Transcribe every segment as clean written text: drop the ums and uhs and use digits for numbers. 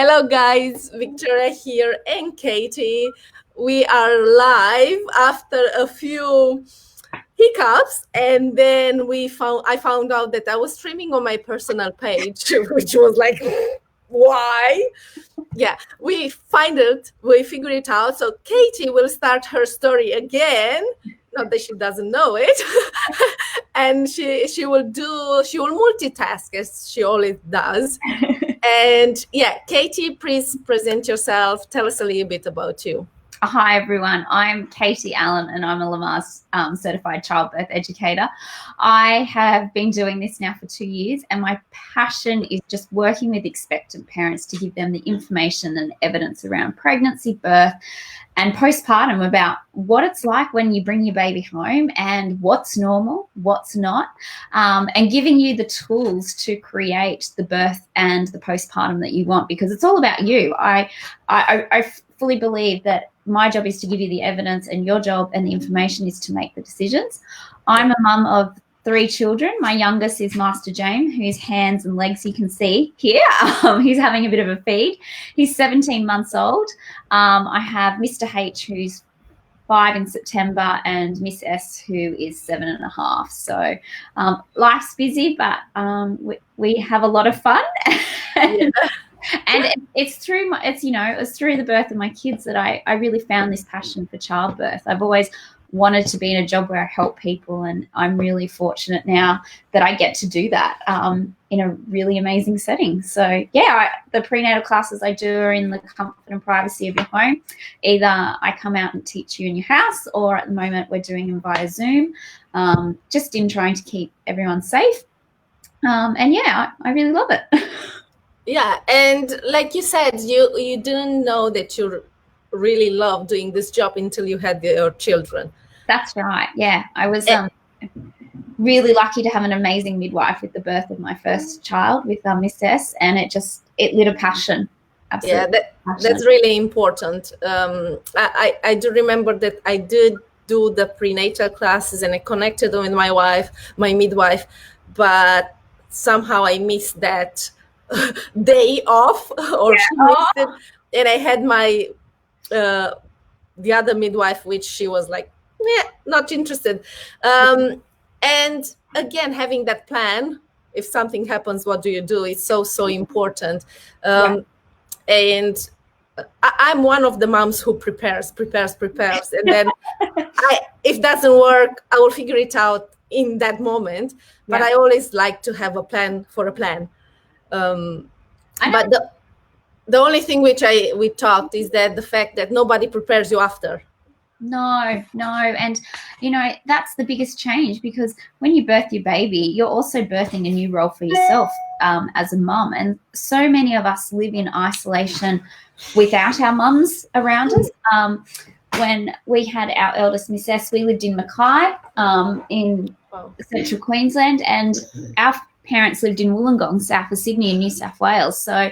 Hello guys, Victoria here and Katie. We are live after a few hiccups, and then I found out that I was streaming on my personal page, which was like, why? Yeah, we figured it out. So Katie will start her story again. Not that she doesn't know it. And she will multitask as she always does. And yeah, Katie, please present yourself. Tell us a little bit about you. Hi, everyone. I'm Katie Allen, and I'm a Lamaze Certified Childbirth Educator. I have been doing this now for 2 years, and my passion is just working with expectant parents to give them the information and evidence around pregnancy, birth, and postpartum about what it's like when you bring your baby home and what's normal, what's not, and giving you the tools to create the birth and the postpartum that you want, because it's all about you. I fully believe that my job is to give you the evidence, and your job and the information is to make the decisions. I'm a mum of 3 children. My youngest is Master James, whose hands and legs you can see here. He's having a bit of a feed. He's 17 months old. I have Mr. H, who's 5 in September, and Miss S, who is 7.5. So life's busy, but we have a lot of fun. Yeah. And it's through the birth of my kids that I really found this passion for childbirth. I've always wanted to be in a job where I help people, and I'm really fortunate now that I get to do that in a really amazing setting. So yeah, the prenatal classes I do are in the comfort and privacy of your home. Either I come out and teach you in your house, or at the moment we're doing them via Zoom, just in trying to keep everyone safe. And yeah, I really love it. Yeah, and like you said, you didn't know that you really love doing this job until you had your children. That's right. Yeah, I was really lucky to have an amazing midwife with the birth of my first child with Miss S, and it lit a passion. Absolutely. Yeah, that's really important. I do remember that I did do the prenatal classes, and I connected with my midwife, but somehow I missed that day off, or she missed it, and I had my the other midwife, which she was like, not interested. And again, having that plan, if something happens, what do you do? It's so important. And I'm one of the moms who prepares, and then if it doesn't work, I will figure it out in that moment. But I always like to have a plan for a plan. But the only thing we talked is that the fact that nobody prepares you after. No. And, that's the biggest change, because when you birth your baby, you're also birthing a new role for yourself as a mum. And so many of us live in isolation without our mums around us. When we had our eldest Miss S, we lived in Mackay in central Queensland, and our parents lived in Wollongong, south of Sydney in New South Wales. So,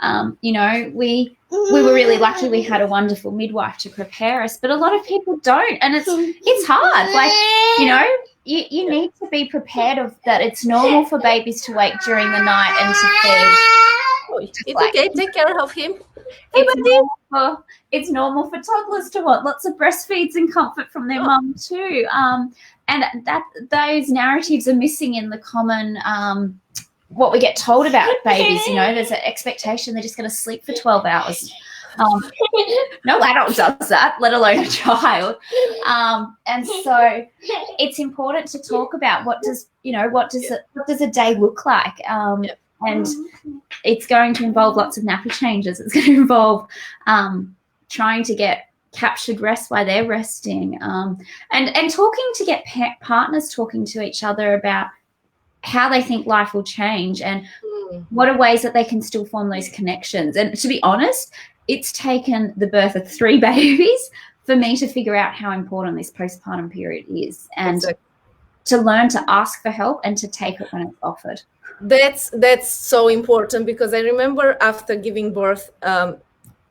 we were really lucky. We had a wonderful midwife to prepare us, but a lot of people don't, and it's hard. Like, you need to be prepared of that. It's normal for babies to wake during the night and to feed. It's okay. Take care of him. It's normal for toddlers to want lots of breastfeeds and comfort from their mum too. And those narratives are missing in the common what we get told about babies. There's an expectation they're just going to sleep for 12 hours. No adult does that, let alone a child. And so it's important to talk about what does a day look like. And it's going to involve lots of nappy changes. It's going to involve trying to get captured rest while they're resting, and talking to get partners talking to each other about how they think life will change, and what are ways that they can still form those connections. And to be honest, it's taken the birth of 3 babies for me to figure out how important this postpartum period is, and to learn to ask for help and to take it when it's offered. That's so important, because I remember after giving birth,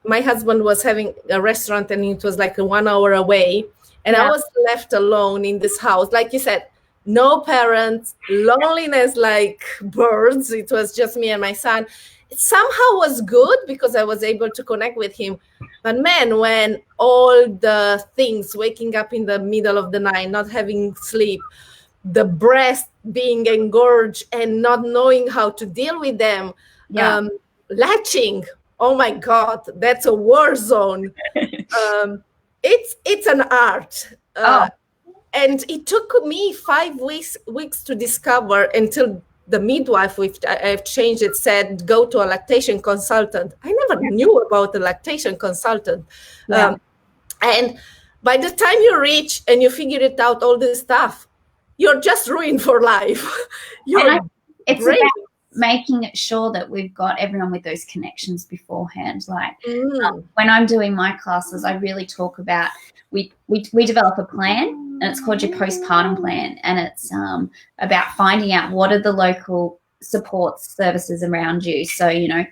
my husband was having a restaurant, and it was like 1 hour away, and I was left alone in this house. Like you said, no parents, loneliness like birds. It was just me and my son. It somehow was good because I was able to connect with him. But man, when all the things, waking up in the middle of the night, not having sleep, the breast being engorged and not knowing how to deal with them, latching, oh my God, that's a war zone. It's an art. And it took me 5 weeks to discover, until the midwife, which I've changed it, said, go to a lactation consultant. I never knew about a lactation consultant. And by the time you reach and you figure it out, all this stuff, you're just ruined for life. It's about making sure that we've got everyone with those connections beforehand. Like when I'm doing my classes, I really talk about, we develop a plan, and it's called your postpartum plan, and it's about finding out what are the local support services around you. So, you know,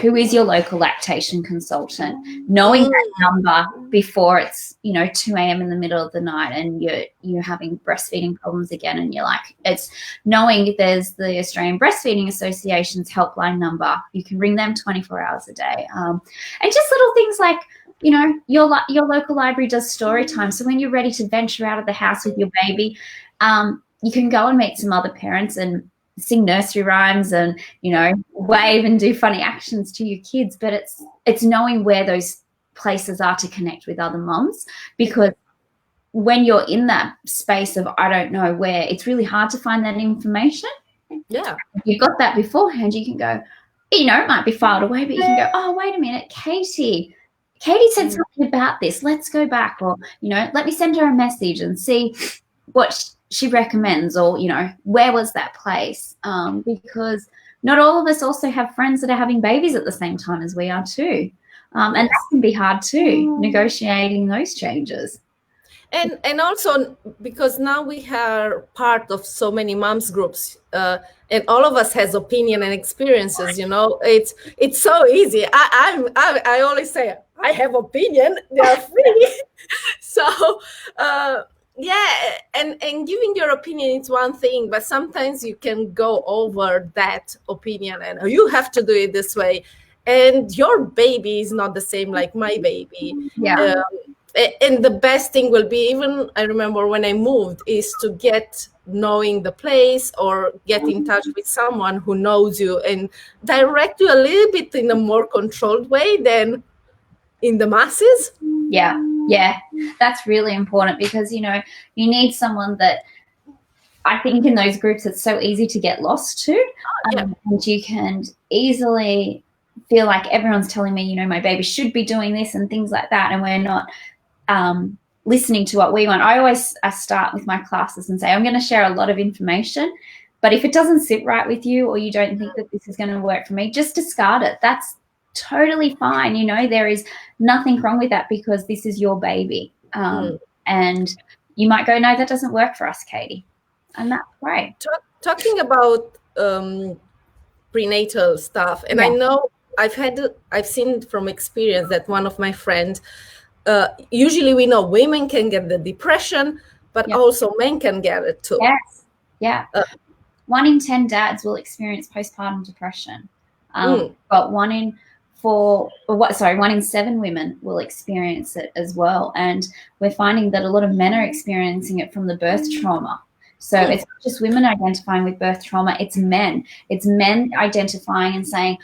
who is your local lactation consultant, knowing that number before it's, you know, 2 a.m. in the middle of the night and you're having breastfeeding problems again, and you're like, it's knowing there's the Australian Breastfeeding Association's helpline number. You can ring them 24 hours a day. And just little things like, you know, your local library does story time. So when you're ready to venture out of the house with your baby, you can go and meet some other parents and sing nursery rhymes and, you know, wave and do funny actions to your kids. But it's knowing where those places are to connect with other mums, because when you're in that space of I don't know where, it's really hard to find that information. Yeah. If you've got that beforehand, you can go, you know, it might be filed away, but you can go, oh, wait a minute, Katie said something about this. Let's go back, or, you know, let me send her a message and see what she recommends, or, you know, where was that place? Because not all of us also have friends that are having babies at the same time as we are too. And that can be hard too, negotiating those changes. And also because now we are part of so many moms groups, and all of us has opinion and experiences. You know, it's so easy. I always say I have opinion. They are free. So and giving your opinion is one thing, but sometimes you can go over that opinion and you have to do it this way, and your baby is not the same like my baby. And the best thing will be, even I remember when I moved, is to get knowing the place or get in touch with someone who knows you and direct you a little bit in a more controlled way than in the masses. Yeah, that's really important, because, you know, you need someone that, I think in those groups it's so easy to get lost to, and you can easily feel like everyone's telling me, you know, my baby should be doing this and things like that, and we're not listening to what we want. I start with my classes and say, I'm going to share a lot of information, but if it doesn't sit right with you, or you don't think that this is going to work for me, just discard it. That's totally fine. You know, there is nothing wrong with that, because this is your baby. And you might go, no, that doesn't work for us, Katie. And that's great. Talking about prenatal stuff, and I know I've seen from experience that one of my friends, usually we know women can get the depression, but also men can get it too. Yes. Yeah. 1 in 10 dads will experience postpartum depression. But 1 in 7 women will experience it as well. And we're finding that a lot of men are experiencing it from the birth trauma. So it's not just women identifying with birth trauma, it's men. It's men identifying and saying,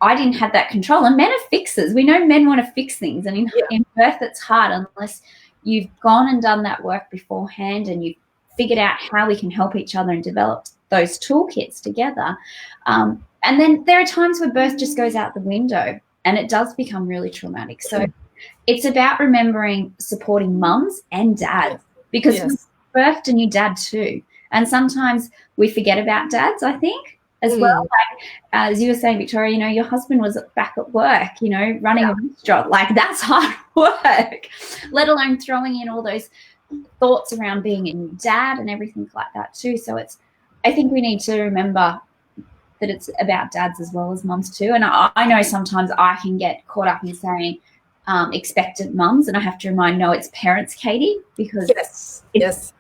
I didn't have that control. And men are fixers. We know men want to fix things. And in birth, it's hard unless you've gone and done that work beforehand and you've figured out how we can help each other and develop those toolkits together. And then there are times where birth just goes out the window and it does become really traumatic. So it's about remembering supporting mums and dads, because we birthed a new dad too. And sometimes we forget about dads, I think, as well. Like, as you were saying, Victoria, you know, your husband was back at work, you know, running a restaurant. Like, that's hard work, let alone throwing in all those thoughts around being a new dad and everything like that too. So I think we need to remember that it's about dads as well as mums too. And I know sometimes I can get caught up in saying, expectant mums, and I have to remind, no, it's parents, Katie, because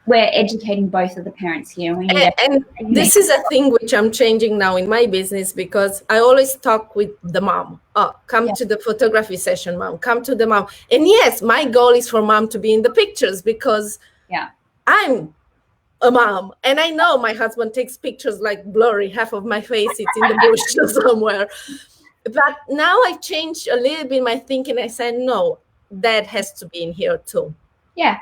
we're educating both of the parents here. And this is a thing which I'm changing now in my business, because I always talk with the mom. Oh, come to the photography session, mom. Come to the mom. And yes, my goal is for mom to be in the pictures, because I'm a mom, and I know my husband takes pictures like blurry, half of my face is in the bush somewhere. But now I changed a little bit my thinking. I said, no, dad has to be in here too. Yeah.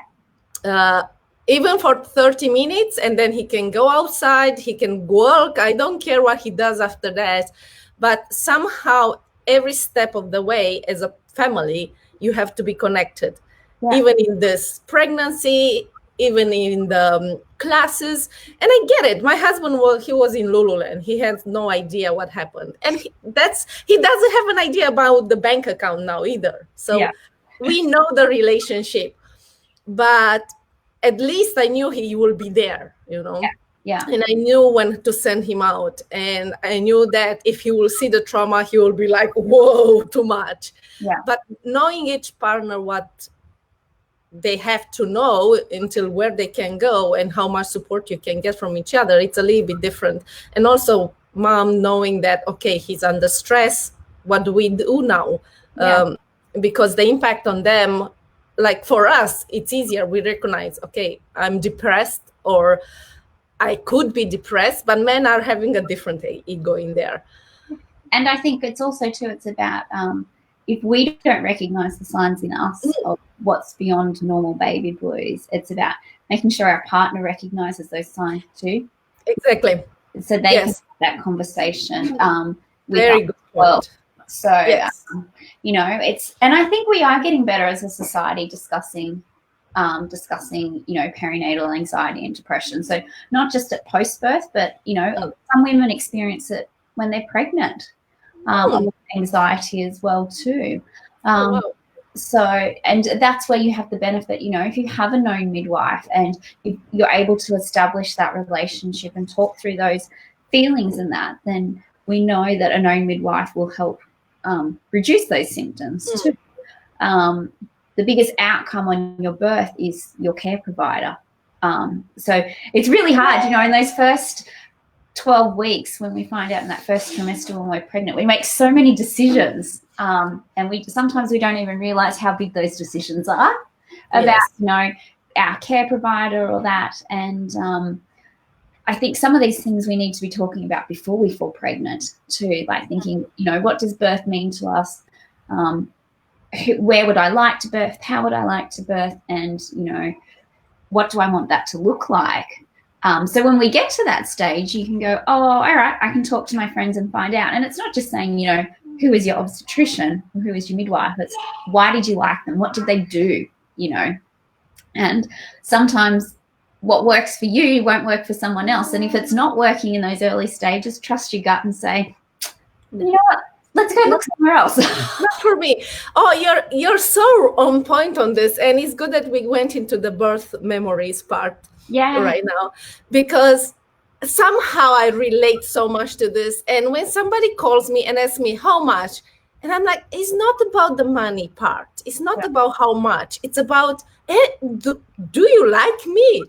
Even for 30 minutes, and then he can go outside, he can walk. I don't care what he does after that. But somehow, every step of the way as a family, you have to be connected. Yeah. Even in this pregnancy, even in the classes. And I get it. My husband he was in Lululand. He had no idea what happened. And he doesn't have an idea about the bank account now either. So we know the relationship. But at least I knew he will be there, you know. Yeah. And I knew when to send him out. And I knew that if he will see the trauma, he will be like, whoa, too much. Yeah. But knowing each partner what they have to know until where they can go and how much support you can get from each other, it's a little bit different. And also mom knowing that, okay, he's under stress, what do we do now? Because the impact on them, like for us, it's easier. We recognize, okay, I'm depressed, or I could be depressed, but men are having a different ego in there. And I think it's also too, it's about if we don't recognize the signs in us of what's beyond normal baby blues, it's about making sure our partner recognizes those signs too. Exactly. So they can have that conversation. Very good point. So, you know, and I think we are getting better as a society discussing, you know, perinatal anxiety and depression. So not just at post-birth, but, you know, some women experience it when they're pregnant. Anxiety as well too. So, and that's where you have the benefit, you know, if you have a known midwife and you're able to establish that relationship and talk through those feelings and that, then we know that a known midwife will help reduce those symptoms too. The biggest outcome on your birth is your care provider. So it's really hard, you know, in those first 12 weeks when we find out in that first trimester when we're pregnant, we make so many decisions, and sometimes we don't even realize how big those decisions are about, you know, our care provider or that. And I think some of these things we need to be talking about before we fall pregnant too, like thinking, you know, what does birth mean to us? Where would I like to birth? How would I like to birth? And, you know, what do I want that to look like? So when we get to that stage, you can go, oh, all right, I can talk to my friends and find out. And it's not just saying, you know, who is your obstetrician or who is your midwife? It's why did you like them? What did they do? You know, and sometimes what works for you won't work for someone else. And if it's not working in those early stages, trust your gut and say, you know what? Let's go look somewhere else. Not for me. Oh, you're so on point on this. And it's good that we went into the birth memories part right now, because somehow I relate so much to this. And when somebody calls me and asks me how much, and I'm like, it's not about the money part. It's not about how much. It's about, do you like me?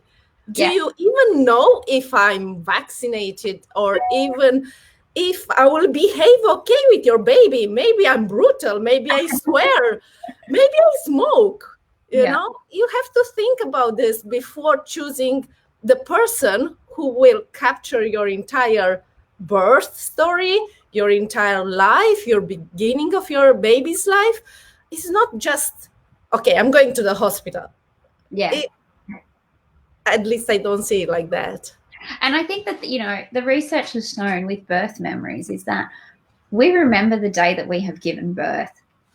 Do you even know if I'm vaccinated, or even if I will behave okay with your baby? Maybe I'm brutal. Maybe I swear. Maybe I smoke. You know, you have to think about this before choosing the person who will capture your entire birth story, your entire life, your beginning of your baby's life. It's not just, okay, I'm going to the hospital. At least I don't see it like that. And I think that, you know, the research has shown with birth memories is that we remember the day that we have given birth,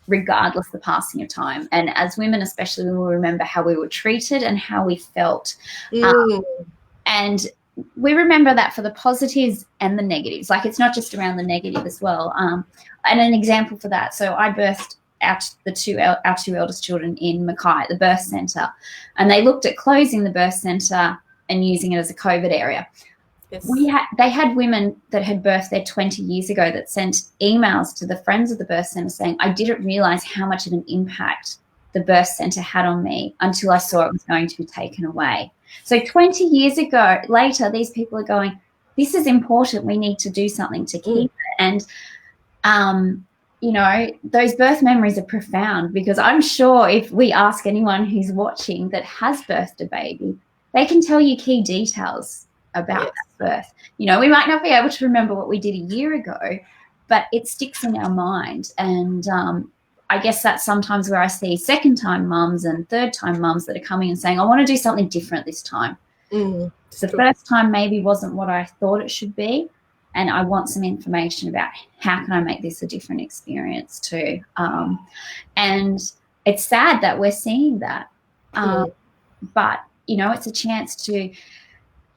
regardless of the passing of time. And as women especially, we will remember how we were treated and how we felt. And we remember that for the positives and the negatives. Like, it's not just around the negative as well. And an example for that, so I birthed our two eldest children in Mackay, the birth centre, and they looked at closing the birth centre and using it as a COVID area. Yes. They had women that had birthed there 20 years ago that sent emails to the friends of the birth centre saying, I didn't realise how much of an impact the birth centre had on me until I saw it was going to be taken away. So 20 years ago, later, these people are going, this is important. We need to do something to keep it. And, you know, those birth memories are profound, because I'm sure if we ask anyone who's watching that has birthed a baby, they can tell you key details about that birth. You know, we might not be able to remember what we did a year ago, but it sticks in our mind. And I guess that's sometimes where I see second-time mums and third-time mums that are coming and saying, I want to do something different this time. The first time maybe wasn't what I thought it should be, and I want some information about how can I make this a different experience too. And it's sad that we're seeing that. But, you know, it's a chance to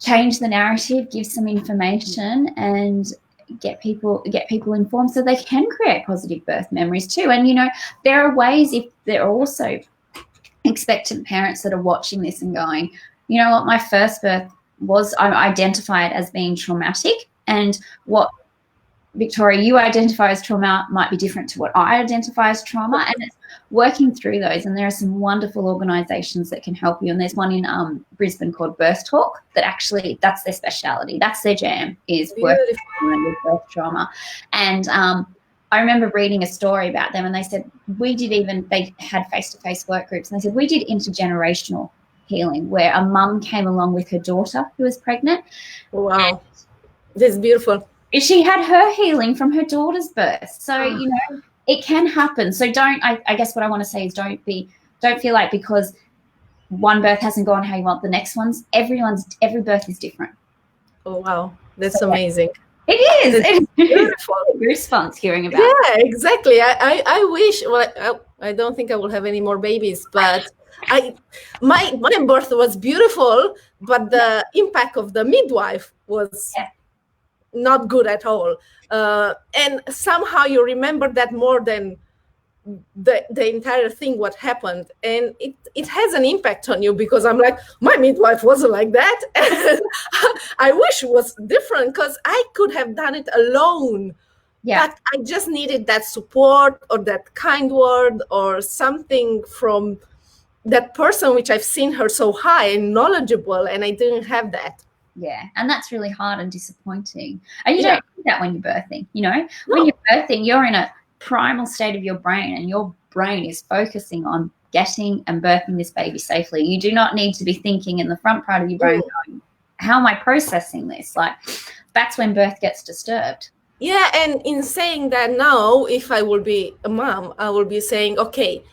change the narrative, give some information, and get people informed so they can create positive birth memories too. And, you know, there are ways, if there are also expectant parents that are watching this and going, you know what, my first birth was, I identify it as being traumatic, and what Victoria, you identify as trauma might be different to what I identify as trauma, and it's working through those. And there are some wonderful organisations that can help you. And there's one in Brisbane called Birth Talk that actually, that's their speciality. That's their jam, is working with birth trauma. And I remember reading a story about them, and they said, they had face-to-face work groups, and they said, we did intergenerational healing, where a mum came along with her daughter who was pregnant. Wow. That's beautiful. She had her healing from her daughter's birth. So, you know, it can happen. So I guess what I want to say is don't feel like because one birth hasn't gone how you want the next one's, every birth is different. Oh, wow. That's amazing. It is. It's beautiful. Goosebumps hearing about it. Yeah, exactly. I wish, well, I don't think I will have any more babies, but my birth was beautiful, but the impact of the midwife was not good at all. And somehow you remember that more than the entire thing, what happened. And it has an impact on you, because I'm like, my midwife wasn't like that. I wish it was different, because I could have done it alone. Yeah. But I just needed that support or that kind word or something from that person, which I've seen her so high and knowledgeable, and I didn't have that. Yeah, and that's really hard and disappointing. And you don't do that when you're birthing, you know. When you're birthing, you're in a primal state of your brain, and your brain is focusing on getting and birthing this baby safely. You do not need to be thinking in the front part of your brain going, how am I processing this? Like, that's when birth gets disturbed. Yeah, and in saying that now, if I will be a mom, I will be saying, okay,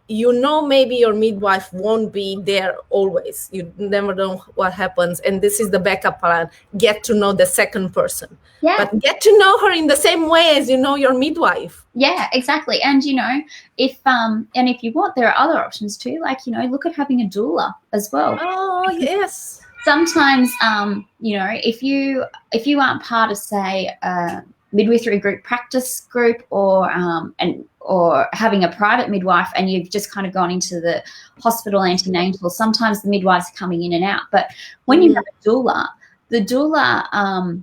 you know, maybe your midwife won't be there always. You never know what happens. And this is the backup plan. Get to know the second person. Yeah. But get to know her in the same way as you know your midwife. Yeah, exactly. And, you know, if you want, there are other options too. Like, you know, look at having a doula as well. Oh, yes. Sometimes, you know, if you aren't part of, say, midwifery group practice group or having a private midwife, and you've just kind of gone into the hospital antenatal, sometimes the midwives are coming in and out. But when you have a doula, the doula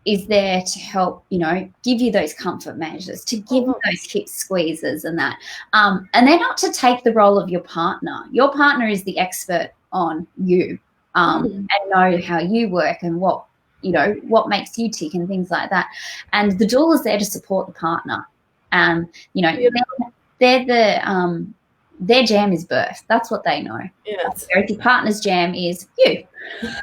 is there to help, you know, give you those comfort measures, to give you those hip squeezes and that. And they're not to take the role of your partner. Your partner is the expert on you and know how you work and what, you know, what makes you tick and things like that. And the doula is there to support the partner. You know, they're their jam is birth. That's what they know. Yes. Whereas your partner's jam is you,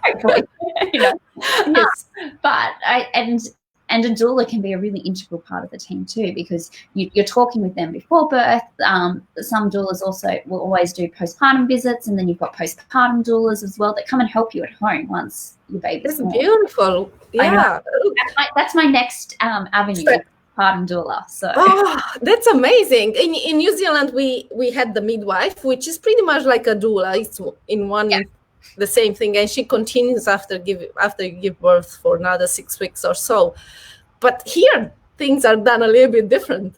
hopefully. You know? Yes. But and a doula can be a really integral part of the team too, because you're talking with them before birth. Some doulas also will always do postpartum visits, and then you've got postpartum doulas as well that come and help you at home once your baby's born. That's beautiful. Yeah. That's my next avenue. Postpartum doula. So that's amazing. In New Zealand, we had the midwife, which is pretty much like a doula. It's in one the same thing, and she continues after you give birth for another 6 weeks or so. But here things are done a little bit different.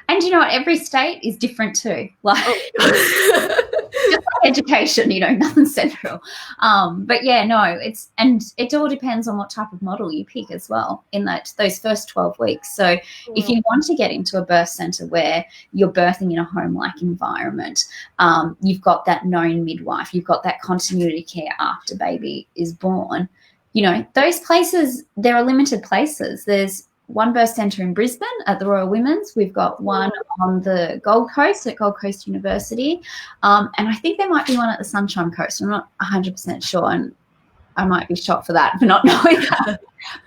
And you know what? Every state is different too. Like Just like education, nothing central. But yeah, no, it all depends on what type of model you pick as well in those first 12 weeks. So if you want to get into a birth centre where you're birthing in a home-like environment, you've got that known midwife, you've got that continuity care after baby is born, those places, there are limited places. There's one birth centre in Brisbane at the Royal Women's. We've got one on the Gold Coast at Gold Coast University. And I think there might be one at the Sunshine Coast. I'm not 100% sure, and I might be shocked for that, for not knowing that.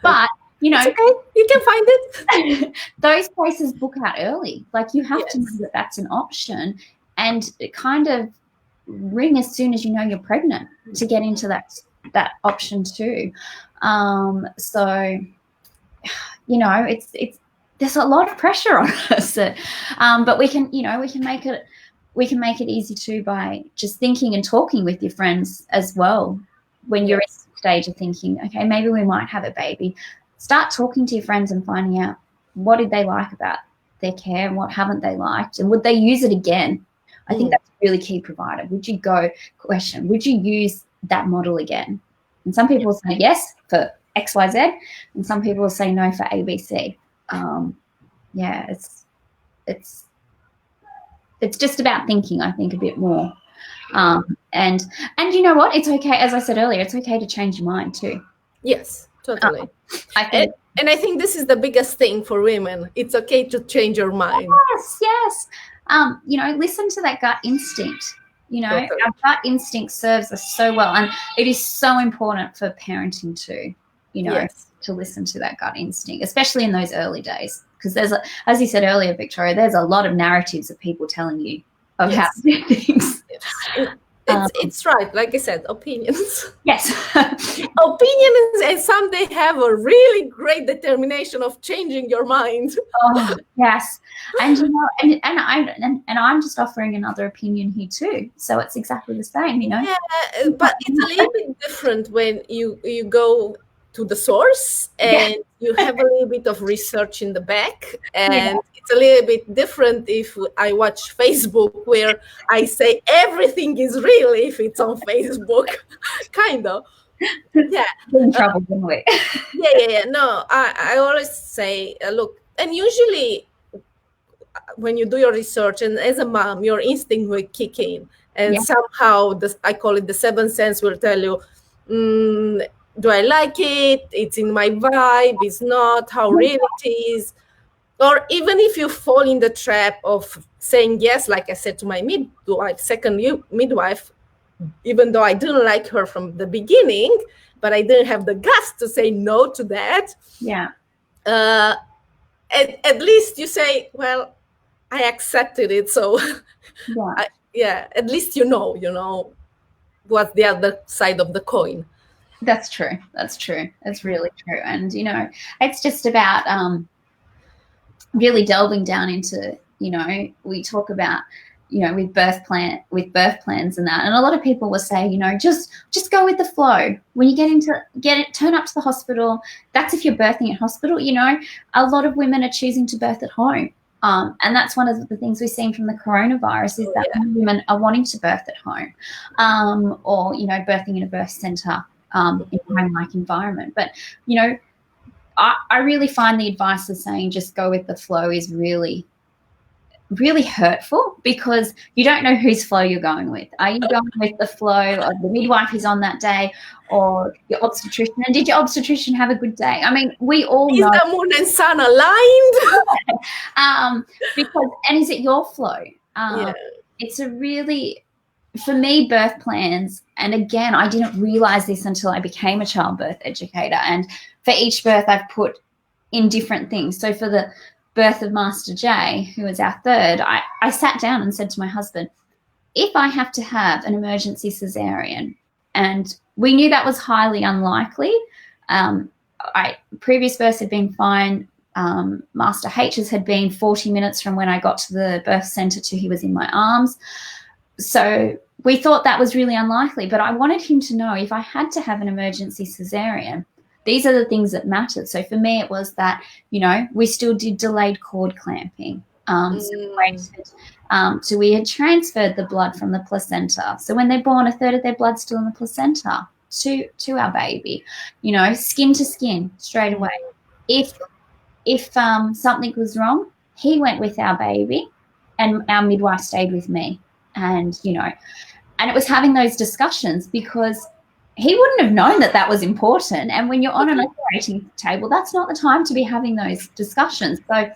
But, It's okay. You can find it. Those places book out early. Like, you have to know that that's an option, and it kind of ring as soon as you know you're pregnant to get into that option too. So, it's there's a lot of pressure on us, but we can make it easy too by just thinking and talking with your friends as well. When you're in the stage of thinking, okay, maybe we might have a baby, start talking to your friends and finding out what did they like about their care and what haven't they liked, and would they use it again. I think that's a really key provider. Would you use that model again? And some people say yes for XYZ, and some people will say no for ABC. It's just about thinking, I think, a bit more. And you know what? It's okay, as I said earlier, it's okay to change your mind too. Yes, totally. I think, and I think this is the biggest thing for women. It's okay to change your mind. Yes. Listen to that gut instinct. Totally. Our gut instinct serves us so well, and it is so important for parenting too, to listen to that gut instinct, especially in those early days, because as you said earlier, Victoria, there's a lot of narratives of people telling you of how to do things. It's right, like I said, opinions. Yes. Opinions, and some they have a really great determination of changing your mind. Oh, yes. And I'm just offering another opinion here too. So it's exactly the same, Yeah, but it's a little bit different when you go to the source and you have a little bit of research in the back, and it's a little bit different if I watch Facebook, where I say everything is real if it's on Facebook. Kind of. Yeah. In trouble, didn't we? Yeah. No, I always say, look, and usually when you do your research, and as a mom, your instinct will kick in, and somehow I call it the seventh sense, will tell you, do I like it? It's in my vibe. It's not how real it is. Or even if you fall in the trap of saying yes, like I said to my second midwife, even though I didn't like her from the beginning, but I didn't have the guts to say no to that. Yeah. At least you say, well, I accepted it. So at least you know what's the other side of the coin. That's true. That's really true. And, it's just about really delving down into, we talk about, with birth plans and that. And a lot of people will say, just go with the flow. When you turn up to the hospital, that's if you're birthing at hospital, a lot of women are choosing to birth at home. And that's one of the things we've seen from the coronavirus, is that women are wanting to birth at home, or, birthing in a birth centre. In a home-like environment. But, I really find the advice of saying just go with the flow is really, really hurtful, because you don't know whose flow you're going with. Are you going with the flow of the midwife who's on that day, or your obstetrician? And did your obstetrician have a good day? I mean, we all know. Is the moon and sun aligned? And is it your flow? It's a really... For me, birth plans, and again, I didn't realize this until I became a childbirth educator, and for each birth I've put in different things. So for the birth of Master J, who was our third, I sat down and said to my husband, if I have to have an emergency cesarean, and we knew that was highly unlikely. Previous births had been fine. Master H's had been 40 minutes from when I got to the birth centre to he was in my arms. So we thought that was really unlikely, but I wanted him to know if I had to have an emergency cesarean, these are the things that mattered. So for me, it was that, we still did delayed cord clamping. So we waited. So we had transferred the blood from the placenta. So when they're born, a third of their blood's still in the placenta to our baby, you know, skin to skin straight away. If something was wrong, he went with our baby and our midwife stayed with me. And, you know, and it was having those discussions because he wouldn't have known that that was important. And when you're on an operating table, that's not the time to be having those discussions. So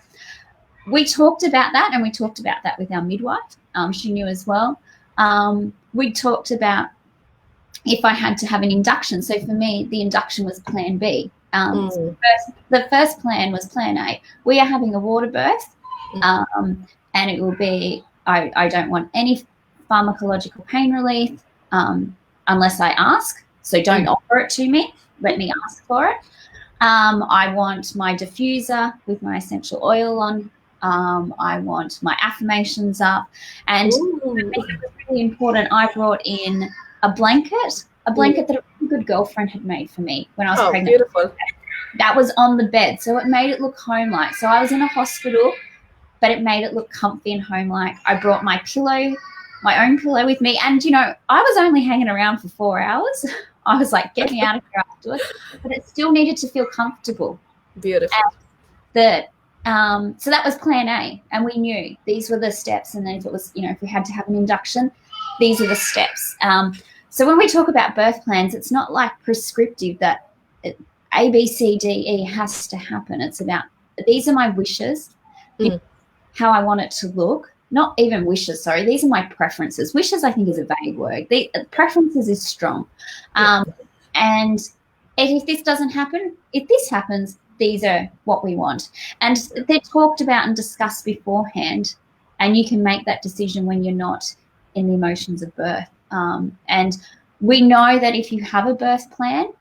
we talked about that, and we talked about that with our midwife. She knew as well. We talked about if I had to have an induction. So for me, the induction was plan B. So the first plan was plan A. We are having a water birth, and it will be, I don't want any pharmacological pain relief unless I ask. So don't offer it to me. Let me ask for it. I want my diffuser with my essential oil on. I want my affirmations up. And I think it was really important. I brought in a blanket that a really good girlfriend had made for me when I was pregnant. Beautiful. That was on the bed. So it made it look home-like. So I was in a hospital, but it made it look comfy and home-like. I brought my pillow, my own pillow with me. And, you know, I was only hanging around for 4 hours. I was like, get me out of here afterwards. But it still needed to feel comfortable. Beautiful. So that was plan A. And we knew these were the steps. And then if it was, you know, if we had to have an induction, these are the steps. So when we talk about birth plans, it's not like prescriptive that A, B, C, D, E has to happen. It's about these are my wishes, how I want it to look. Not even wishes, sorry. These are my preferences. Wishes, I think, is a vague word. Preferences is strong. And if this doesn't happen, if this happens, these are what we want. And they're talked about and discussed beforehand, and you can make that decision when you're not in the emotions of birth. And we know that if you have a birth plan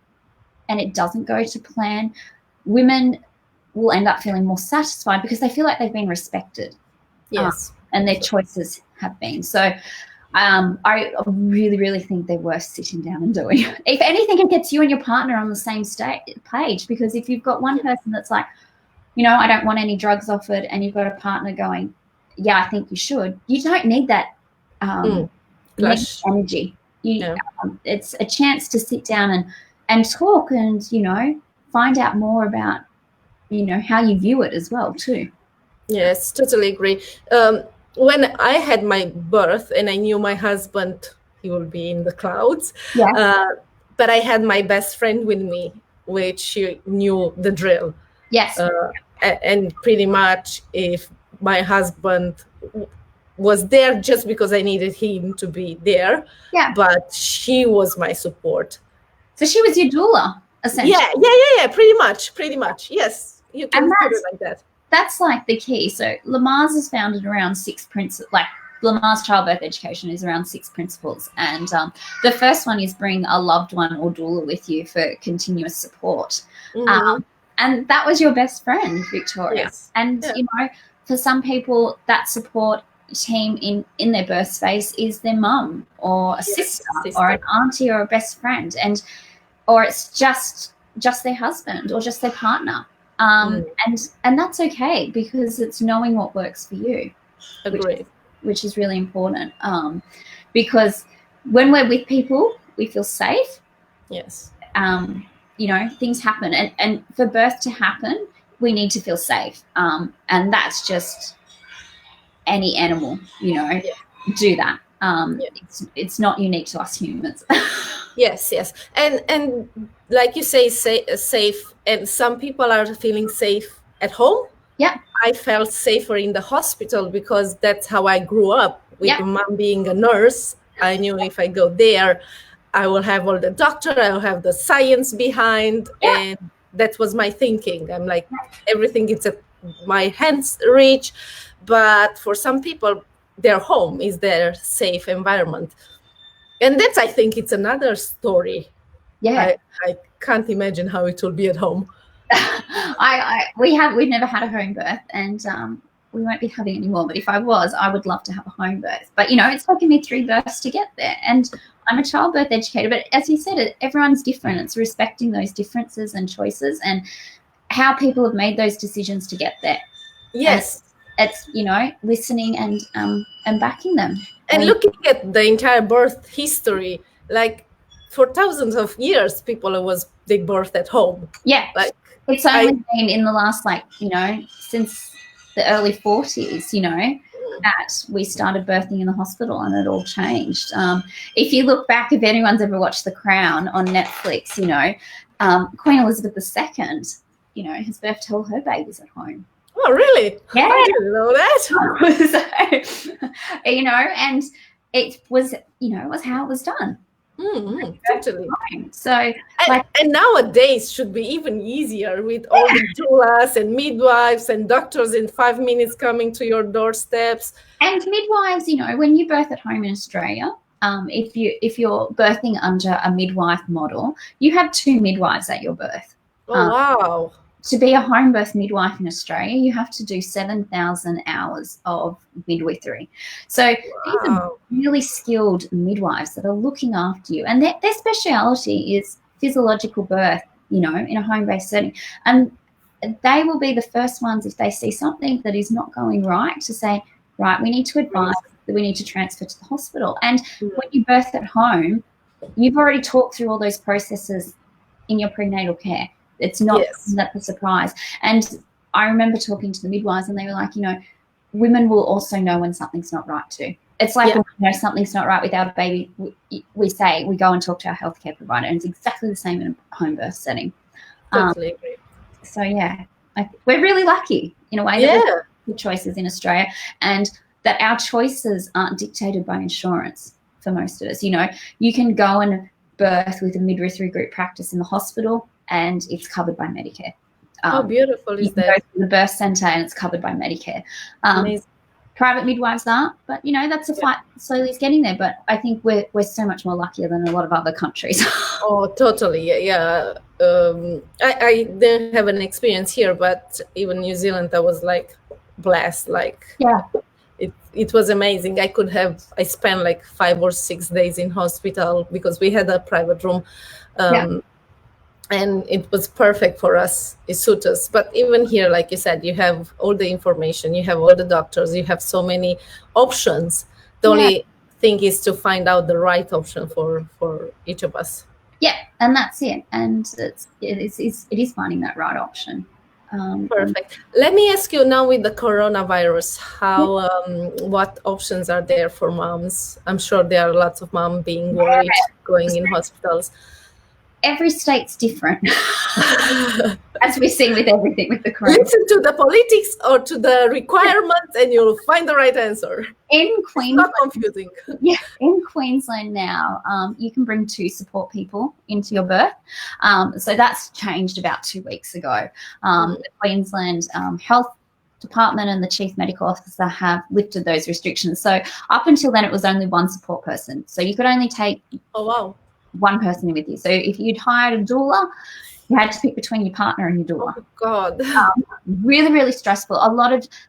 and it doesn't go to plan, women will end up feeling more satisfied because they feel like they've been respected. Yes. And their choices have been. So I really, really think they're worth sitting down and doing. If anything, it gets you and your partner on the same page, because if you've got one person that's like, you know, I don't want any drugs offered, and you've got a partner going, yeah, I think you should, you don't need that energy. It's a chance to sit down and talk and, you know, find out more about, you know, how you view it as well too. Yes, totally agree. When I had my birth and I knew my husband, he will be in the clouds, but I had my best friend with me, which knew the drill. Yes. And pretty much if my husband was there just because I needed him to be there, but she was my support. So she was your doula, essentially. Yeah, pretty much. Yes, you can put it like that. That's like the key. So Lamaze is founded around 6 principles. Like Lamaze Childbirth Education is around 6 principles. And the first one is bring a loved one or doula with you for continuous support. And that was your best friend, Victoria. Yes. And, you know, for some people, that support team in their birth space is their mum or a sister or an auntie or a best friend, or it's just their husband or just their partner. And that's okay, because it's knowing what works for you. Agreed. Which is really important. Because when we're with people, we feel safe. Yes. You know, things happen, and for birth to happen, we need to feel safe. And that's just any animal, you know, do that. It's not unique to us humans. Yes. And like you say, safe, and some people are feeling safe at home. Yeah. I felt safer in the hospital because that's how I grew up, with mom being a nurse. I knew if I go there, I will have all the doctor, I will have the science behind, and that was my thinking. I'm like, everything is at my hands reach. But for some people, their home is their safe environment. And that's, I think, it's another story. Yeah. I can't imagine how it will be at home. We've never had a home birth, and we won't be having any more. But if I was, I would love to have a home birth. But, you know, it's taken me 3 births to get there. And I'm a childbirth educator. But as you said, everyone's different. It's respecting those differences and choices and how people have made those decisions to get there. Yes. it's, listening and backing them. And looking at the entire birth history, like for thousands of years, they birthed at home. Yeah. Like it's only been in the last, since the early 40s, that we started birthing in the hospital, and it all changed. If you look back, if anyone's ever watched The Crown on Netflix, Queen Elizabeth II, has birthed all her babies at home. Oh, really? Yeah. I didn't know that. So, and it was, it was how it was done. Totally. So, and nowadays should be even easier with all the doulas and midwives and doctors in 5 minutes coming to your doorsteps. And midwives, when you birth at home in Australia, if you're birthing under a midwife model, you have 2 midwives at your birth. Oh, wow. To be a home birth midwife in Australia, you have to do 7,000 hours of midwifery. So these are really skilled midwives that are looking after you. And their speciality is physiological birth, in a home-based setting. And they will be the first ones, if they see something that is not going right, to say, right, we need to advise that we need to transfer to the hospital. And when you birth at home, you've already talked through all those processes in your prenatal care. It's not that's a surprise. And I remember talking to the midwives, and they were like, women will also know when something's not right too. It's like, when something's not right with our baby, we say, we go and talk to our healthcare provider, and it's exactly the same in a home birth setting. Totally agree. So, we're really lucky in a way that we have good choices in Australia, and that our choices aren't dictated by insurance for most of us. You can go and birth with a midwifery group practice in the hospital, and it's covered by Medicare. How beautiful is that? You go to the birth centre, and it's covered by Medicare. Private midwives aren't, but that's a fight. Slowly it's getting there. But I think we're so much more luckier than a lot of other countries. Oh, totally. Yeah. I didn't have an experience here, but even New Zealand, I was like blessed. It was amazing. I spent like 5 or 6 days in hospital because we had a private room. And it was perfect for us. It suited us. But even here, like you said, you have all the information, you have all the doctors, you have so many options. The only thing is to find out the right option for each of us. Yeah, and that's it. And it is finding that right option. Perfect. Let me ask you now, with the coronavirus, what options are there for moms? I'm sure there are lots of moms being worried, going in hospitals. Every state's different, as we've seen with everything with the corona. Listen to the politics or to the requirements, and you'll find the right answer. In Queensland, it's not confusing. Yeah, in Queensland now, you can bring 2 support people into your birth. So that's changed about 2 weeks ago. The Queensland Health Department and the Chief Medical Officer have lifted those restrictions. So up until then, it was only 1 support person. So you could only take 1 person with you. So if you'd hired a doula, you had to pick between your partner and your doula. Oh, God. Really, really stressful.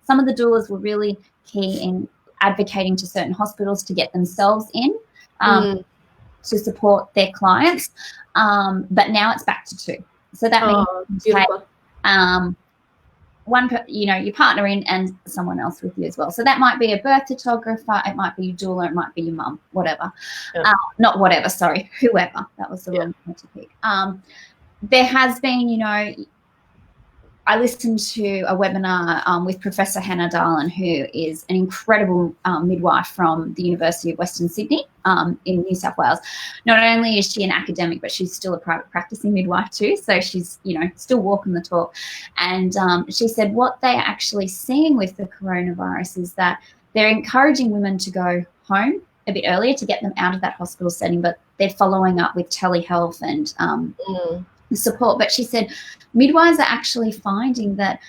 Some of the doulas were really key in advocating to certain hospitals to get themselves in to support their clients. But now it's back to 2. So that means you take your partner in and someone else with you as well. So that might be a birth photographer, it might be your doula, it might be your mum, whatever. Not whatever, sorry, whoever. That was the wrong one to pick. There has been, I listened to a webinar with Professor Hannah Darlan, who is an incredible midwife from the University of Western Sydney in New South Wales. Not only is she an academic, but she's still a private practicing midwife too. So she's, still walking the talk. And she said what they're actually seeing with the coronavirus is that they're encouraging women to go home a bit earlier to get them out of that hospital setting, but they're following up with telehealth and support. But she said midwives are actually finding that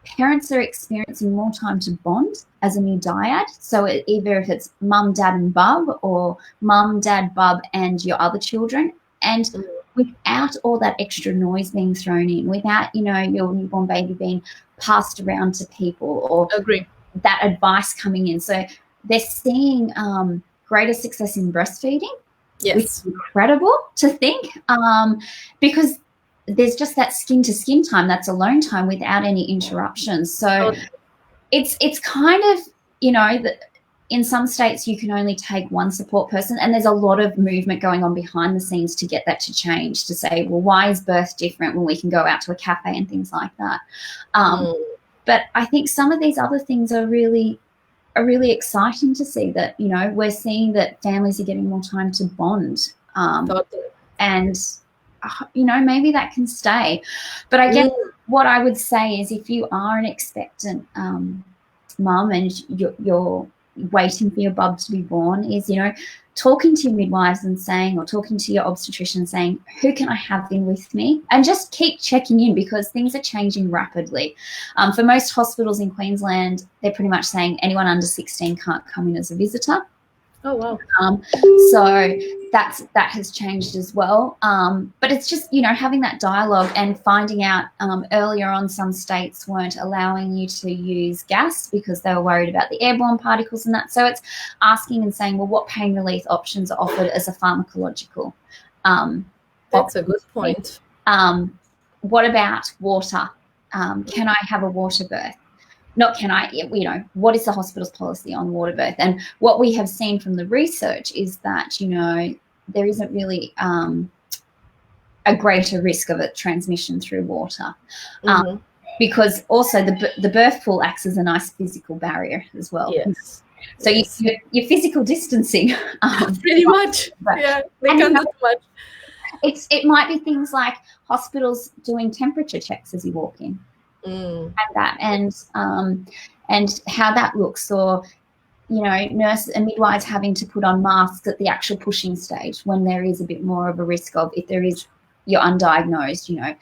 parents are experiencing more time to bond as a new dyad. So either if it's mum, dad and bub, or mum, dad, bub and your other children, and without all that extra noise being thrown in, without your newborn baby being passed around to people, or that advice coming in. So they're seeing greater success in breastfeeding. Yes. Which is incredible to think, because there's just that skin to skin time, that's alone time without any interruptions. So it's kind of, you know, that in some states you can only take one support person, and there's a lot of movement going on behind the scenes to get that to change, to say, well, why is birth different when we can go out to a cafe and things like that. But I think some of these other things are really exciting to see, that, you know, we're seeing that families are getting more time to bond. And, you know, maybe that can stay. But I guess what I would say is, if you are an expectant mum and you're waiting for your bub to be born, is, you know, talking to your midwives and saying, or talking to your obstetrician saying, who can I have in with me? And just keep checking in, because things are changing rapidly. For most hospitals in Queensland, they're pretty much saying anyone under 16 can't come in as a visitor. Oh, wow. So that has changed as well. But it's just, you know, having that dialogue and finding out earlier on, some states weren't allowing you to use gas because they were worried about the airborne particles and that. So it's asking and saying, well, what pain relief options are offered as a pharmacological? That's a good point. What about water? Can I have a water birth? Not can I, you know, what is the hospital's policy on water birth? And what we have seen from the research is that, you know, there isn't really a greater risk of a transmission through water. Because also the birth pool acts as a nice physical barrier as well. Yes. So you're physical distancing. Pretty much. Yeah, they can't do much. It might be things like hospitals doing temperature checks as you walk in. And that, and how that looks, or, you know, nurses and midwives having to put on masks at the actual pushing stage when there is a bit more of a risk of, if there is, you're undiagnosed, you know.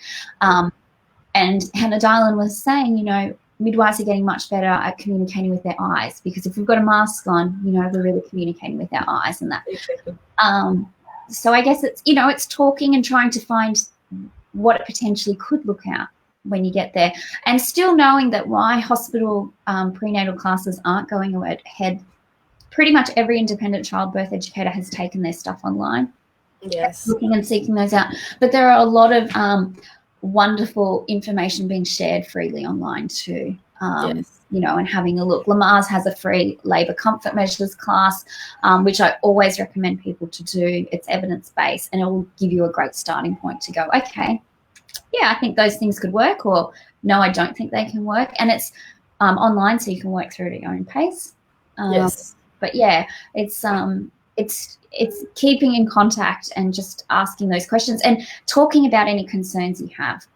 And Hannah Dylan was saying, you know, midwives are getting much better at communicating with their eyes, because if we've got a mask on, you know, we're really communicating with our eyes and that. So I guess it's, you know, it's talking and trying to find what it potentially could look at when you get there, and still knowing that why hospital prenatal classes aren't going ahead. Pretty much every independent childbirth educator has taken their stuff online. Yes. Looking and seeking those out. But there are a lot of wonderful information being shared freely online too. Yes. You know, and having a look. Lamaze has a free labour comfort measures class, which I always recommend people to do. It's evidence-based, and it will give you a great starting point to go, okay, yeah, I think those things could work, or no, I don't think they can work. And it's online, so you can work through it at your own pace. Yes. But yeah, it's keeping in contact and just asking those questions and talking about any concerns you have,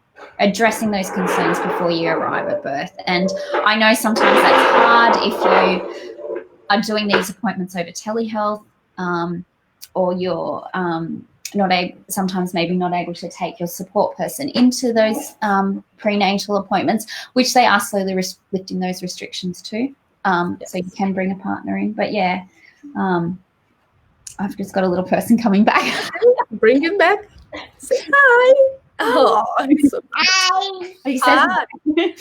addressing those concerns before you arrive at birth. And I know sometimes that's hard if you are doing these appointments over telehealth, or you're sometimes maybe not able to take your support person into those prenatal appointments, which they are slowly lifting those restrictions too. So you can bring a partner in. But yeah, I've just got a little person coming back. Bring him back. Say hi. Oh, it's so Hi. He says hi. Good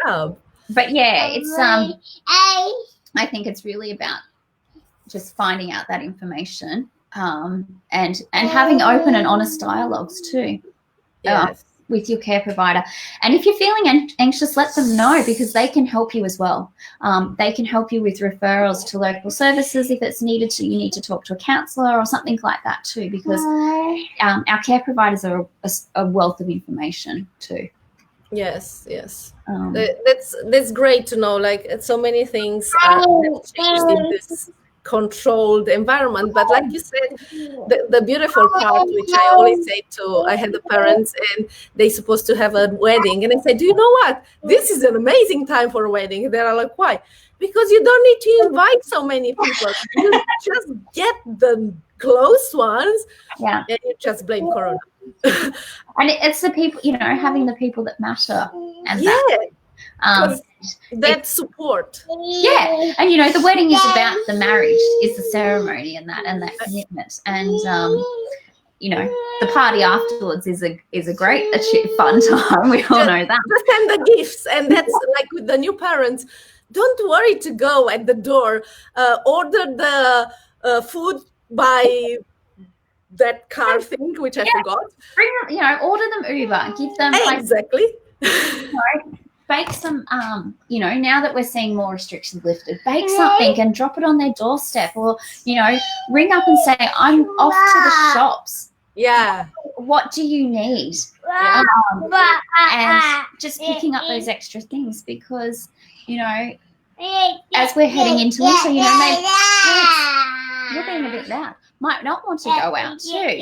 job. But yeah, it's I think it's really about just finding out that information. And having open and honest dialogues too, with your care provider. And if you're feeling anxious, let them know, because they can help you as well. They can help you with referrals to local services if it's needed. You need to talk to a counsellor or something like that too, because our care providers are a wealth of information too. Yes. That's great to know. Like, so many things have changed in this controlled environment, but like you said, the beautiful part, which I always say to, I had the parents and they supposed to have a wedding, and I said, do you know what, this is an amazing time for a wedding. They're like, why? Because you don't need to invite so many people. You just get the close ones, and you just blame Corona. And it's the people, you know, having the people that matter, and that support. Yeah, and you know, the wedding is about the marriage, is the ceremony and that commitment, and you know, the party afterwards is a great fun time. We all know that. Just send the gifts, and that's like with the new parents. Don't worry to go at the door. Order the food by that car thing, which I forgot. Bring them, you know, order them Uber, give them exactly. bake some, now that we're seeing more restrictions lifted, bake something and drop it on their doorstep, or, ring up and say, I'm off to the shops. Yeah. What do you need? And just picking up those extra things, because, as we're heading into winter, maybe you're being a bit loud, might not want to go out too.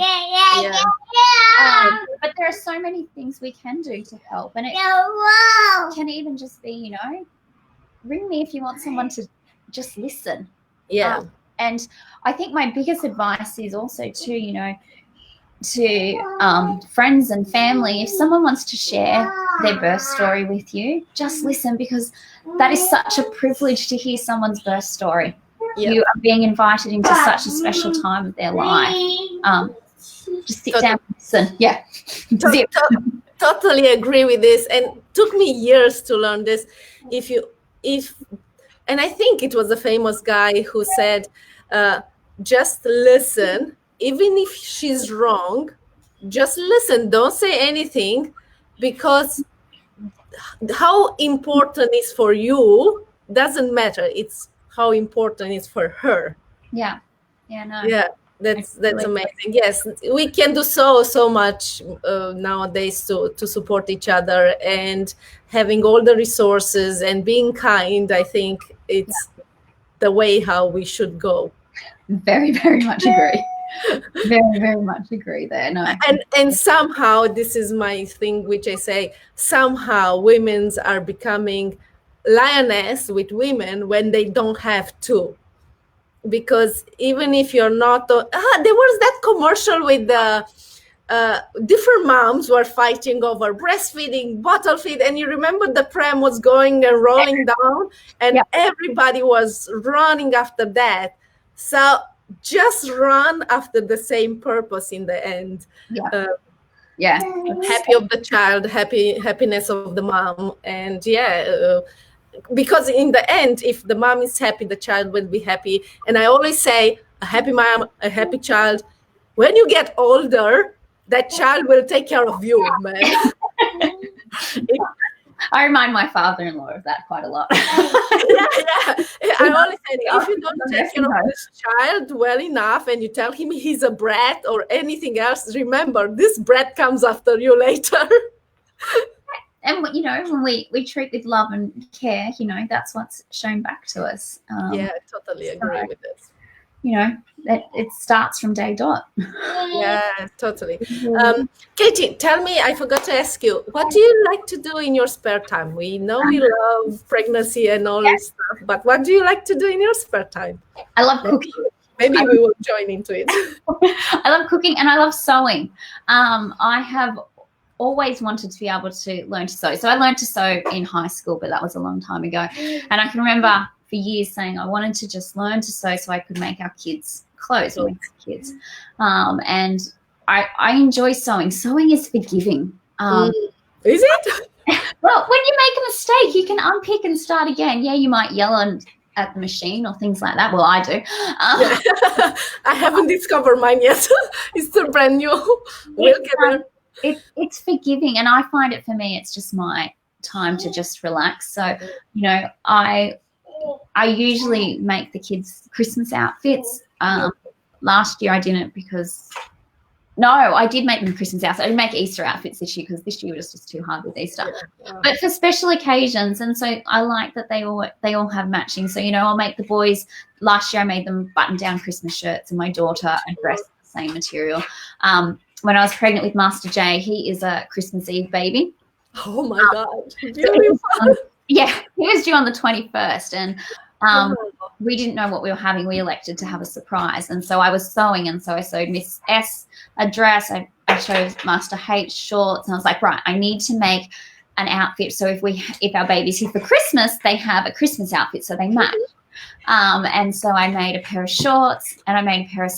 But there are so many things we can do to help, and it can even just be, ring me if you want someone to just listen. And I think my biggest advice is also to friends and family, if someone wants to share their birth story with you, just listen, because that is such a privilege to hear someone's birth story. You are being invited into such a special time of their life. Just sit down and listen. Totally agree with this, and took me years to learn this. And I think it was a famous guy who said, just listen, even if she's wrong, just listen, don't say anything, because how important is for you doesn't matter. It's how important is for her. That's amazing. Yes, we can do so much nowadays to support each other, and having all the resources and being kind. I think it's the way how we should go. Very, very much agree. Very, very much agree there. No. And somehow, this is my thing, which I say, somehow women's are becoming lioness with women when they don't have to. Because even if you're not, there was that commercial with the different moms were fighting over breastfeeding, bottle feed, and you remember the pram was going and rolling down, and everybody was running after that. So just run after the same purpose in the end. Happy of the child, happiness of the mom, and because in the end, if the mom is happy, the child will be happy. And I always say, a happy mom, a happy child. When you get older, that child will take care of you, man. I remind my father-in-law of that quite a lot. I always say, if you don't take care of this child well enough and you tell him he's a brat or anything else, remember, this brat comes after you later. And, when we treat with love and care, that's what's shown back to us. Totally agree with this. It starts from day dot. Yeah, totally. Katie, tell me, I forgot to ask you, what do you like to do in your spare time? We know we love pregnancy and all this stuff, but what do you like to do in your spare time? I love cooking. Maybe we will join into it. I love cooking and I love sewing. I have always wanted to be able to learn to sew. So I learned to sew in high school, but that was a long time ago. And I can remember for years saying I wanted to just learn to sew so I could make our kids clothes when we had kids. And I enjoy sewing. Sewing is forgiving. Is it? Well, when you make a mistake, you can unpick and start again. Yeah, you might yell at the machine or things like that. Well, I do. I haven't discovered mine yet. It's still brand new. We'll get there. It's forgiving, and I find it, for me, it's just my time to just relax. So, I usually make the kids Christmas outfits. Last year I didn't because I did make them Christmas outfits. I didn't make Easter outfits this year because this year was just too hard with Easter. But for special occasions, and so I like that they all have matching. So, I'll make the boys. Last year I made them button-down Christmas shirts, and my daughter a dress, the same material. When I was pregnant with Master J, he is a Christmas Eve baby. Oh my God! Beautiful. He was due on the 21st, and we didn't know what we were having. We elected to have a surprise, and so I was sewing, and so I sewed Miss S a dress. I chose Master H shorts, and I was like, right, I need to make an outfit. So if our baby's here for Christmas, they have a Christmas outfit, so they match. And so I made a pair of shorts, and I made a pair of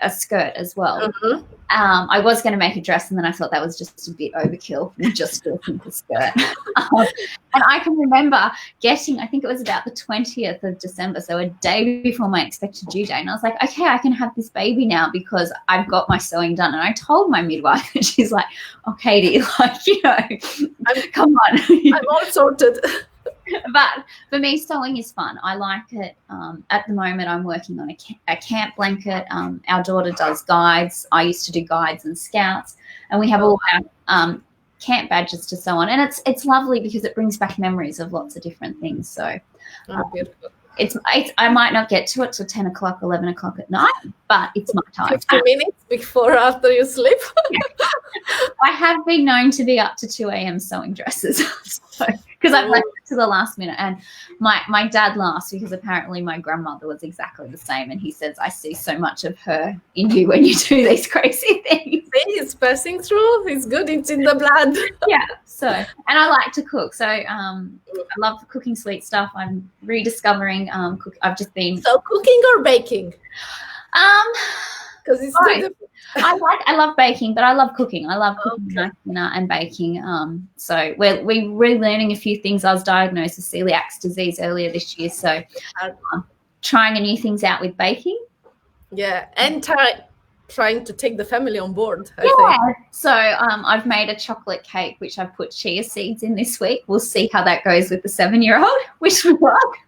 a skirt as well. Mhm. I was going to make a dress, and then I thought that was just a bit overkill, just a simple skirt. And I can remember getting, I think it was about the 20th of December, so a day before my expected due date, and I was like, okay, I can have this baby now because I've got my sewing done. And I told my midwife, and she's like, oh, Katie, like, you know, come on. I'm all sorted. But for me, sewing is fun. I like it. At the moment, I'm working on a camp blanket. Our daughter does guides. I used to do guides and scouts, and we have all our camp badges to sew on. And it's lovely because it brings back memories of lots of different things. So Beautiful. it's I might not get to it till 10 o'clock, 11 o'clock at night, but it's my time. 50 minutes before or after you sleep. I have been known to be up to 2 a.m. sewing dresses. Because I've left it to the last minute. And my dad laughs because apparently my grandmother was exactly the same. And he says, I see so much of her in you when you do these crazy things. It's passing through. It's good. It's in the blood. Yeah. So, and I like to cook. So I love cooking sweet stuff. I'm rediscovering I've just been. So cooking or baking? Because it's both. I love baking, but I love cooking. I love cooking and baking. So we're relearning a few things. I was diagnosed with celiac disease earlier this year, so trying new things out with baking. Yeah, and trying to take the family on board. I think. So I've made a chocolate cake, which I've put chia seeds in this week. We'll see how that goes with the 7-year-old, which will work.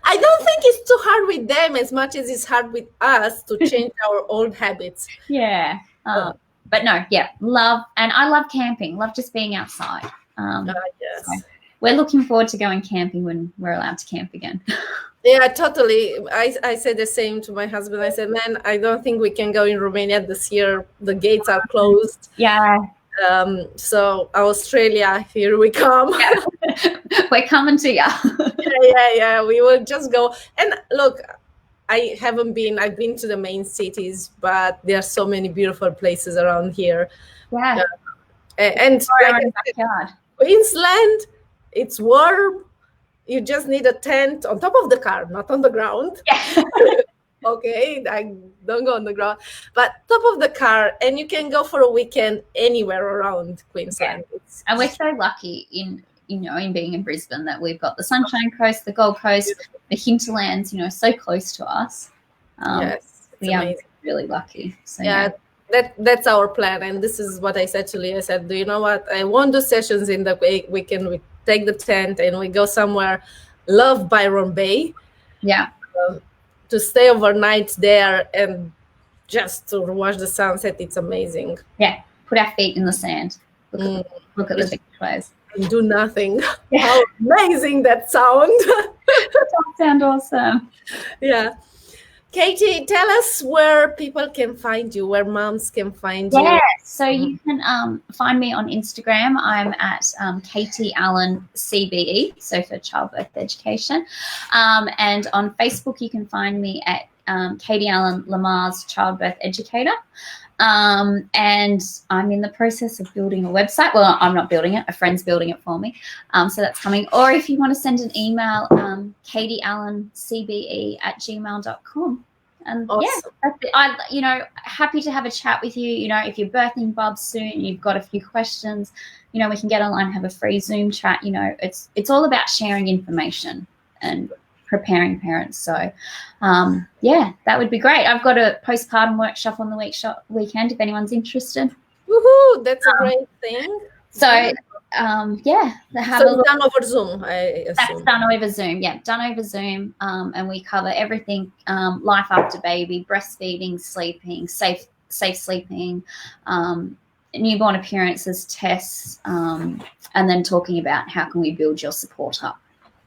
I don't think it's too hard with them as much as it's hard with us to change our old habits. Yeah. But no, love, and I love camping, love just being outside. Yes. So we're looking forward to going camping when we're allowed to camp again. Yeah, totally. I said the same to my husband. I said, man, I don't think we can go in Romania this year. The gates are closed. Yeah. So Australia, here we come. Yeah. We're coming to you. Yeah. We will just go. And look, I've been to the main cities, but there are so many beautiful places around here. Yeah. And like I said, Queensland, it's warm. You just need a tent on top of the car, not on the ground. Yeah. Okay, I don't go on the ground, but top of the car, and you can go for a weekend anywhere around Queensland. Yeah. And we're so lucky in being in Brisbane that we've got the Sunshine Coast, the Gold Coast, the hinterlands, so close to us. Yes, we are really lucky. So, that's our plan, and this is what I said to Leah. I said, do you know what? I won't do sessions in the weekend. We take the tent and we go somewhere. Love Byron Bay. Yeah. To stay overnight there and just to watch the sunset, it's amazing. Yeah, put our feet in the sand. Look at the big waves. And do nothing. Yeah. How amazing that sound. That sounds awesome. Yeah. Katie, tell us where people can find you, where moms can find you. Yeah, so you can find me on Instagram. I'm at Katie Allen CBE, so for Childbirth Education. And on Facebook, you can find me at Katie Allen Lamaze Childbirth Educator. And I'm in the process of building a website. Well, I'm not building it. A friend's building it for me. So that's coming. Or if you want to send an email, katieallencbe@gmail.com. And awesome. That's it. Happy to have a chat with you. If you're birthing bubs soon, you've got a few questions, we can get online and have a free Zoom chat. It's all about sharing information and preparing parents. So, that would be great. I've got a postpartum workshop on the weekend if anyone's interested. Woohoo! That's a great thing. So, so it's done over Zoom, I assume. That's done over Zoom. Yeah, done over Zoom. And we cover everything: life after baby, breastfeeding, sleeping, safe sleeping, newborn appearances, tests, and then talking about how can we build your support up.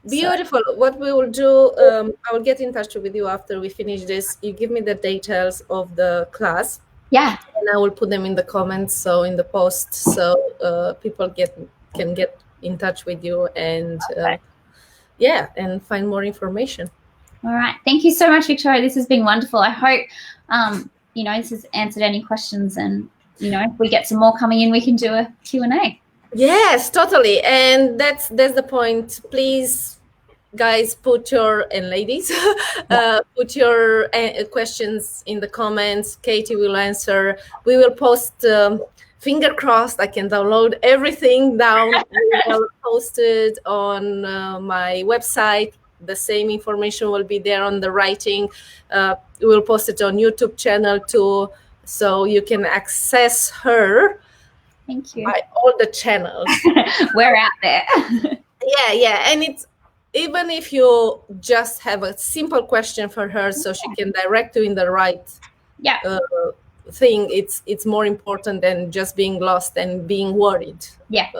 Beautiful. So, what we will do, I will get in touch with you after we finish this. You give me the details of the class. Yeah. And I will put them in the comments, so in the post, so people can get in touch with you and and find more information. All right. Thank you so much, Victoria. This has been wonderful. I hope this has answered any questions, and if we get some more coming in, we can do a Q&A. Yes, totally. And that's the point. Please guys, put your, and ladies, put your questions in the comments. Katie will answer. We will post, finger crossed, I can download everything down. We will post it on my website. The same information will be there on the writing. We will post it on YouTube channel too, so you can access her. Thank you. By all the channels. We're out there. Yeah. And it's, even if you just have a simple question for her, so she can direct you in the right thing, it's more important than just being lost and being worried. Yeah.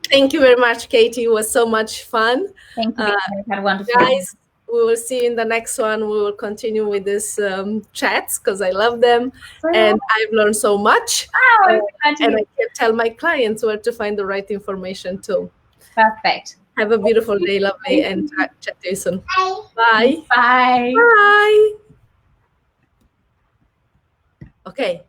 Thank you very much, Katie. It was so much fun. Thank you. Had a wonderful guys. We will see you in the next one. We will continue with this chats because I love them and I've learned so much. And I can tell my clients where to find the right information too. Perfect. Have a beautiful day, lovely, and chat to you soon. Bye. Bye. Bye. Okay.